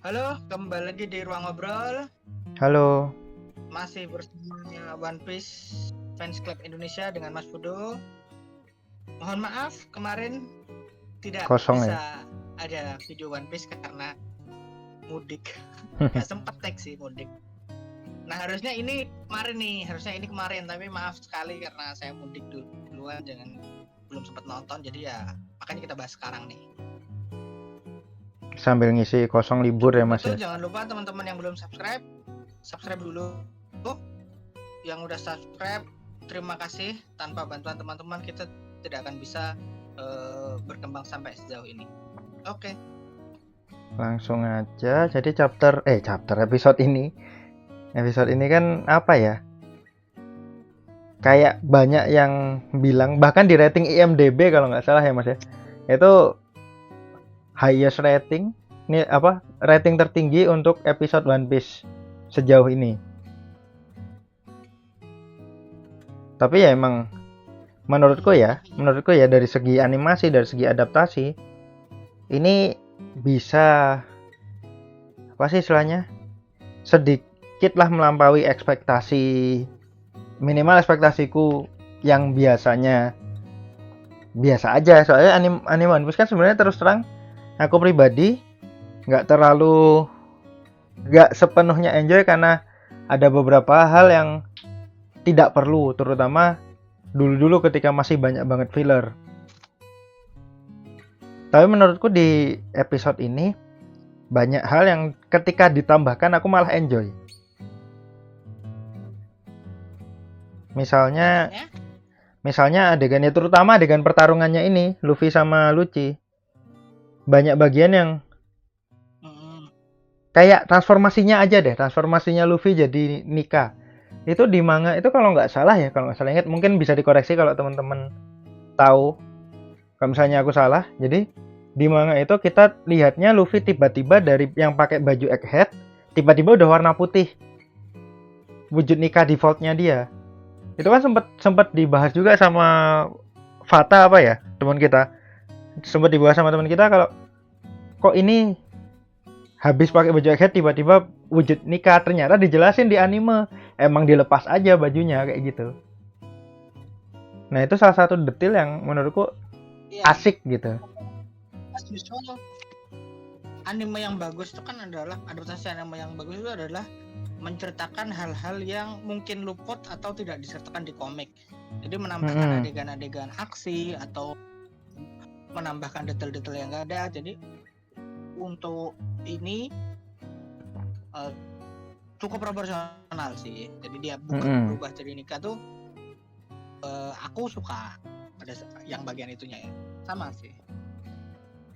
Halo, kembali lagi di Ruang Ngobrol. Halo, Masih bersama One Piece Fans Club Indonesia dengan Mas Pudo. Mohon maaf kemarin tidak kosong ya? bisa ada video One Piece karena mudik. Gak sempet tag sih mudik. Nah harusnya ini kemarin, tapi maaf sekali karena saya mudik duluan dan belum sempat nonton, jadi ya makanya kita bahas sekarang nih. Sambil ngisi kosong libur ya Mas Betul, ya? jangan lupa teman-teman yang belum subscribe dulu. Yang udah subscribe, terima kasih. Tanpa bantuan teman-teman kita tidak akan bisa berkembang sampai sejauh ini. Oke. Langsung aja. Jadi chapter episode ini. Episode ini kan apa ya? Kayak banyak yang bilang, bahkan di rating IMDb kalau nggak salah ya Mas ya. Itu highest rating. Ini apa? Rating tertinggi untuk episode One Piece sejauh ini. Tapi ya emang menurutku ya dari segi animasi, dari segi adaptasi, ini bisa apa sih istilahnya, sedikit lah melampaui minimal ekspektasiku yang biasanya biasa aja. Soalnya anime One Piece kan sebenarnya terus terang aku pribadi nggak sepenuhnya enjoy karena ada beberapa hal yang tidak perlu, terutama dulu ketika masih banyak banget filler. Tapi menurutku di episode ini banyak hal yang ketika ditambahkan aku malah enjoy. Misalnya adegannya, terutama adegan pertarungannya ini Luffy sama Lucci. Banyak bagian yang kayak transformasinya aja deh, transformasinya Luffy jadi Nika. Itu di manga itu kalau nggak salah ingat, mungkin bisa dikoreksi kalau teman-teman tahu. Kalau misalnya aku salah, jadi di manga itu kita lihatnya Luffy tiba-tiba dari yang pakai baju egghead, tiba-tiba udah warna putih. Wujud Nika defaultnya dia. Itu kan sempat dibahas juga sama Fata apa ya, teman kita. Sempat dibahas sama teman kita kalau kok ini habis pakai baju egghead tiba-tiba wujud Nika. Ternyata dijelasin di anime, emang dilepas aja bajunya kayak gitu. Nah, itu salah satu detail yang menurutku asik gitu. As usual, anime yang bagus itu kan adalah adaptasi anime yang bagus itu adalah menceritakan hal-hal yang mungkin luput atau tidak disertakan di komik. Jadi menambahkan adegan-adegan aksi atau menambahkan detail-detail yang nggak ada. Jadi untuk ini cukup proporsional sih. Jadi dia bukan berubah jadi Nika tuh aku suka pada yang bagian itunya ya. Sama sih.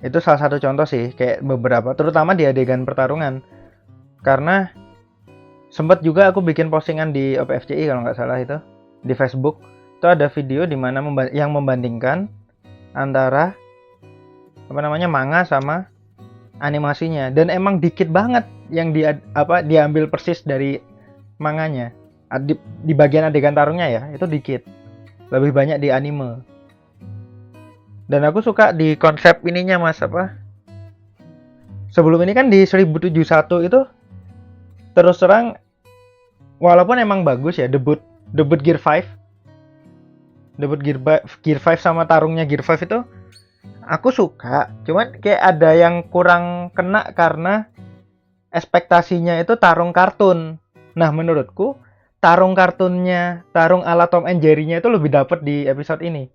Itu salah satu contoh sih, kayak beberapa, terutama di adegan pertarungan. Karena sempat juga aku bikin postingan di OPFCI kalau nggak salah itu, di Facebook. Itu ada video di mana yang membandingkan antara manga sama animasinya, dan emang dikit banget yang diambil persis dari manganya. Di bagian adegan tarungnya ya, itu dikit. Lebih banyak di anime. Dan aku suka di konsep ininya Mas, sebelum ini kan di 1071 itu terus terang walaupun emang bagus ya, debut Gear 5 sama tarungnya Gear 5 itu aku suka, cuman kayak ada yang kurang kena karena ekspektasinya itu tarung kartun. Nah, menurutku tarung ala Tom and Jerry-nya itu lebih dapet di episode ini.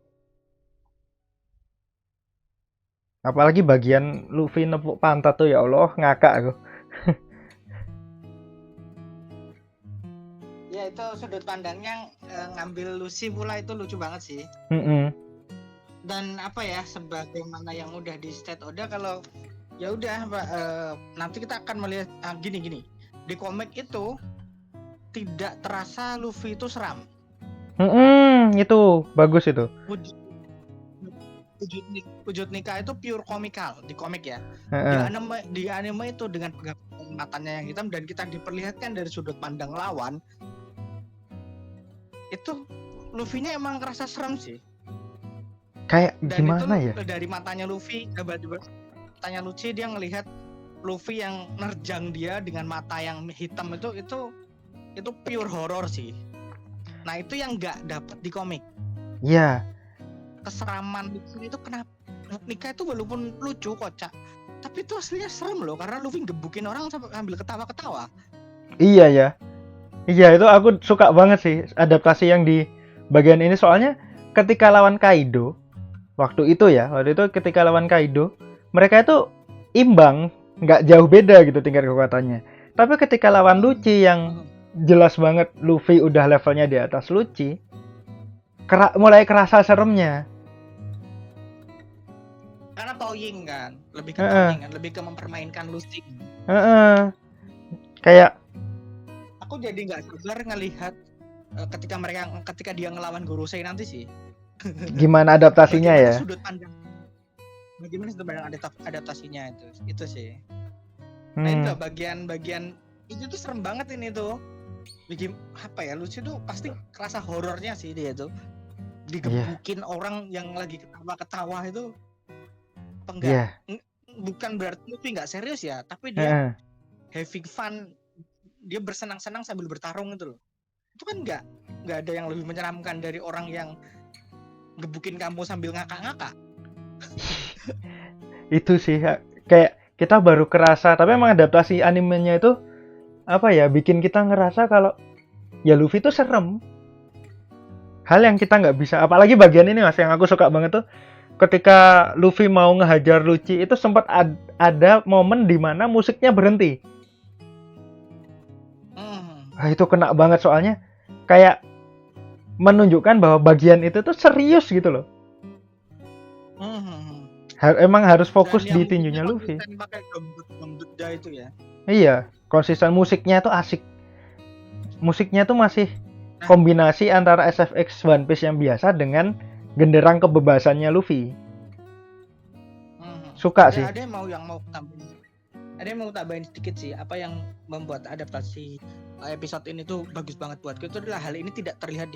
Apalagi bagian Luffy nepuk pantat tuh, ya Allah, ngakak aku. Ya itu sudut pandangnya ngambil Lucy pula itu lucu banget sih. Dan apa ya, sebagaimana yang udah di state Oda, kalau ya udah nanti kita akan melihat gini. Di komik itu tidak terasa Luffy itu seram. Itu bagus itu. Wujud Nika itu pure komikal di komik ya. Di anime itu dengan matanya yang hitam dan kita diperlihatkan dari sudut pandang lawan, itu Luffy-nya emang kerasa serem sih. Kayak dan gimana itu, ya? Dari matanya Luffy, matanya Lucci dia ngelihat Luffy yang nerjang dia dengan mata yang hitam itu pure horror sih. Nah itu yang nggak dapat di komik. Iya, Keseraman Luffy itu kenapa? Nika itu walaupun lucu kocak, tapi itu aslinya serem loh karena Luffy gebukin orang sambil ketawa-ketawa. iya ya. Iya, itu aku suka banget sih adaptasi yang di bagian ini, soalnya ketika lawan Kaido waktu itu ketika lawan Kaido, mereka itu imbang, nggak jauh beda gitu tingkat kekuatannya. Tapi ketika lawan Lucci yang jelas banget Luffy udah levelnya di atas Lucci, mulai kerasa seremnya. Karena toying kan, lebih ke Heeh. toying kan, lebih ke mempermainkan Luffy. Heeh. Kayak Aku jadi nggak sabar ngelihat ketika dia ngelawan Gorosei nanti sih. gimana adaptasinya Bagaimana ya. sudut pandang, bagaimana sudut pandang adaptasinya itu sih. Nah Hmm, itu bagian-bagian itu tuh serem banget ini tuh. Bikin apa ya, Lucy tuh pasti kerasa horornya sih dia tuh. Digebukin orang yang lagi ketawa-ketawa itu apa enggak? iya. Bukan berarti Luffy nggak serius ya, tapi dia Heeh. having fun, dia bersenang-senang sambil bertarung itu loh. Itu kan nggak ada yang lebih menyeramkan dari orang yang gebukin kamu sambil ngakak-ngakak. Itu sih kayak kita baru kerasa, tapi emang adaptasi animenya itu apa ya, bikin kita ngerasa kalau ya Luffy itu serem. Hal yang kita nggak bisa, apalagi bagian ini Mas yang aku suka banget tuh ketika Luffy mau ngehajar Lucci itu sempat ada momen di mana musiknya berhenti. Itu kena banget soalnya kayak menunjukkan bahwa bagian itu tuh serius gitu loh. Emang harus fokus di tinjunya Luffy. Pakai gembet itu ya. Iya, konsisten, musiknya tuh asik. Musiknya tuh masih kombinasi antara SFX One Piece yang biasa dengan genderang kebebasannya Luffy. Suka sih. Ada yang mau tambahin. Ada yang mau tambahin sedikit sih, apa yang membuat adaptasi episode ini tuh bagus banget buatku itu adalah hal ini tidak terlihat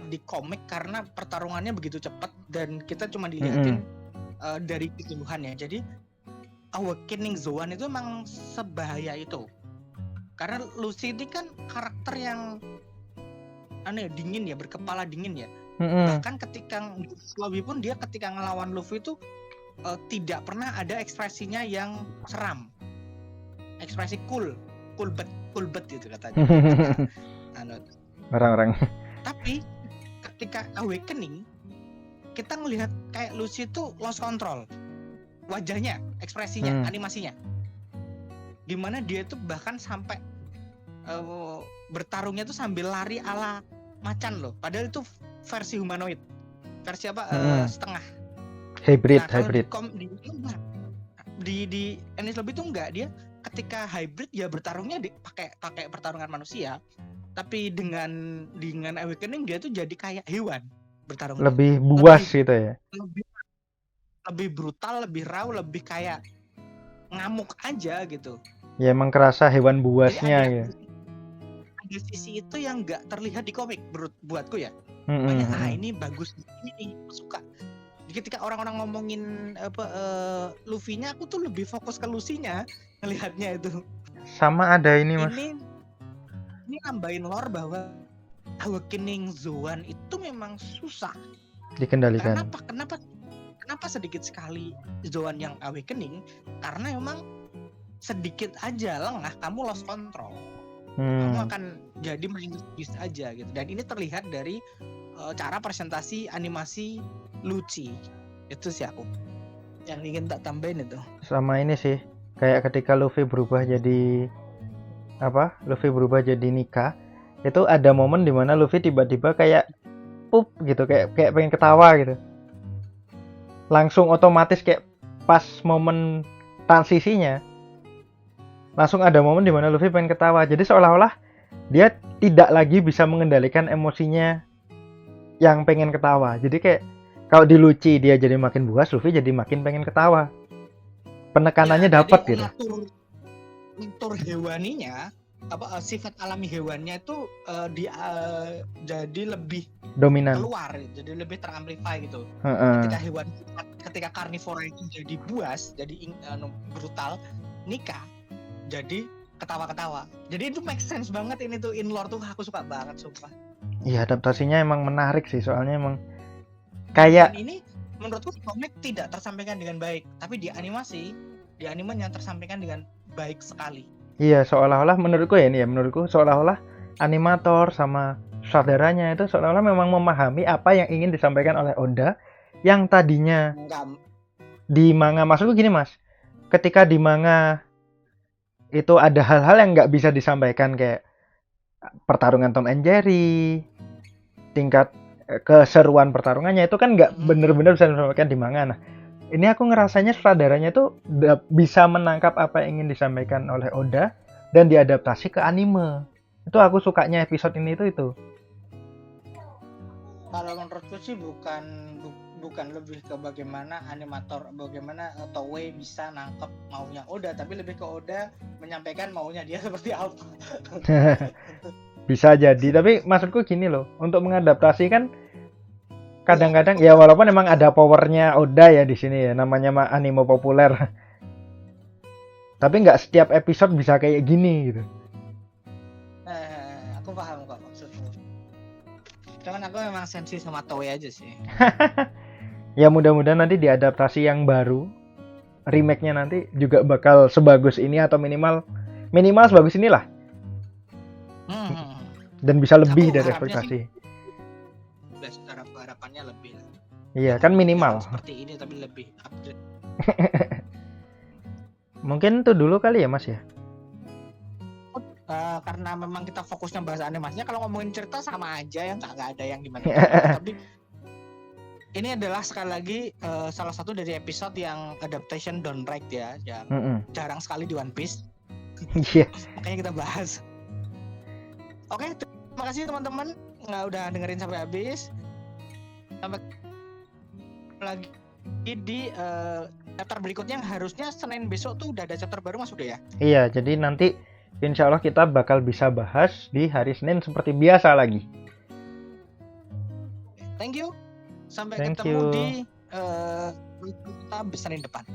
di komik karena pertarungannya begitu cepat dan kita cuma dilihatin dari kejenuhannya. Jadi Awakening Zoan itu emang sebahaya itu. Karena Lucy ini kan karakter yang dingin ya, berkepala dingin ya. Bahkan ketika Luffy pun dia ketika ngelawan Luffy itu tidak pernah ada ekspresinya yang seram. Ekspresi cool bet gitu katanya. Orang-orang. Tapi ketika Awakening kita ngelihat kayak Lucy itu lost control. Wajahnya, ekspresinya, animasinya. Dimana dia tuh bahkan sampai bertarungnya tuh sambil lari ala macan loh. Padahal itu versi humanoid. Versi apa? Setengah. Hybrid. Di Enies Lobby itu enggak, dia ketika hybrid ya bertarungnya pakai pertarungan manusia, tapi dengan Awakening dia tuh jadi kayak hewan bertarung. Lebih buas gitu ya. Lebih brutal, lebih raw, lebih kayak ngamuk aja gitu. Ya emang kerasa hewan buasnya ya. Ada sisi itu yang nggak terlihat di komik buatku ya. Ini bagus, ini suka. Ketika orang-orang ngomongin Luffy-nya, aku tuh lebih fokus ke Lucy-nya ngelihatnya itu. Sama ada ini Mas. Ini nambahin lore bahwa Awakening Zoan itu memang susah dikendalikan. Kenapa sedikit sekali Zoan yang Awakening? Karena memang sedikit aja lengah kamu lost control. Kamu akan jadi main aja gitu. Dan ini terlihat dari cara presentasi animasi Lucci. Itu sih aku yang ingin tak tambahin itu. Sama ini sih, kayak ketika Luffy berubah jadi Nika, itu ada momen dimana Luffy tiba-tiba kayak pup gitu, kayak pengen ketawa gitu. Langsung otomatis kayak pas momen transisinya langsung ada momen dimana Luffy pengen ketawa. Jadi seolah-olah dia tidak lagi bisa mengendalikan emosinya yang pengen ketawa. Jadi kayak kalau di Lucci dia jadi makin buas, Luffy jadi makin pengen ketawa. Penekanannya dapat gitu. Natur hewaninya, sifat alami hewannya itu jadi lebih dominan, keluar, jadi lebih teramplify gitu. Ketika hewan ketika karnivora itu jadi buas, jadi brutal, Nika jadi ketawa-ketawa. Jadi itu make sense banget ini tuh, in lore tuh aku suka banget sumpah. Iya, adaptasinya emang menarik sih, soalnya emang kayak Dan ini menurutku komik tidak tersampaikan dengan baik, tapi di animasi, di anime yang tersampaikan dengan baik sekali. iya, seolah-olah menurutku ya ini ya, menurutku seolah-olah animator sama saudaranya itu seolah-olah memang memahami apa yang ingin disampaikan oleh Oda yang tadinya Enggak, di manga. Maksudku gini Mas, ketika di manga itu ada hal-hal yang nggak bisa disampaikan kayak pertarungan Tom and Jerry, tingkat keseruan pertarungannya itu kan nggak bener-bener bisa disampaikan di manga. Nah, ini aku ngerasanya sutradaranya tuh bisa menangkap apa yang ingin disampaikan oleh Oda dan diadaptasi ke anime. Itu aku sukanya episode ini itu. kalau menurutku sih bukan lebih ke bagaimana bagaimana Toei bisa nangkep maunya Oda, tapi lebih ke Oda menyampaikan maunya dia seperti apa. Bisa jadi, tapi maksudku gini loh, untuk mengadaptasi kan kadang-kadang ya walaupun emang ada powernya Oda ya di sini ya, namanya anime populer. Tapi nggak setiap episode bisa kayak gini gitu. Aku paham kok maksudmu. Cuman aku memang sensi sama Toei aja sih. Ya mudah-mudahan nanti diadaptasi yang baru, remake-nya nanti juga bakal sebagus ini atau minimal sebagus inilah. Dan bisa lebih dari ekspektasi. Harapannya lebih lah. Iya kan minimal. Seperti ini tapi lebih upgrade. Mungkin itu dulu kali ya Mas ya. Karena memang kita fokusnya bahas animasinya, kalau ngomongin cerita sama aja ya, nggak ada yang gimana. Tapi ini adalah sekali lagi salah satu dari episode yang adaptation done right ya, yang jarang sekali di One Piece. Iya. Makanya kita bahas. Oke, terima kasih teman-teman udah dengerin sampai habis. Sampai lagi di chapter berikutnya yang harusnya Senin besok tuh udah ada chapter baru Mas udah ya? Iya, jadi nanti insya Allah kita bakal bisa bahas di hari Senin seperti biasa lagi. Thank you. Sampai ketemu di Senin depan.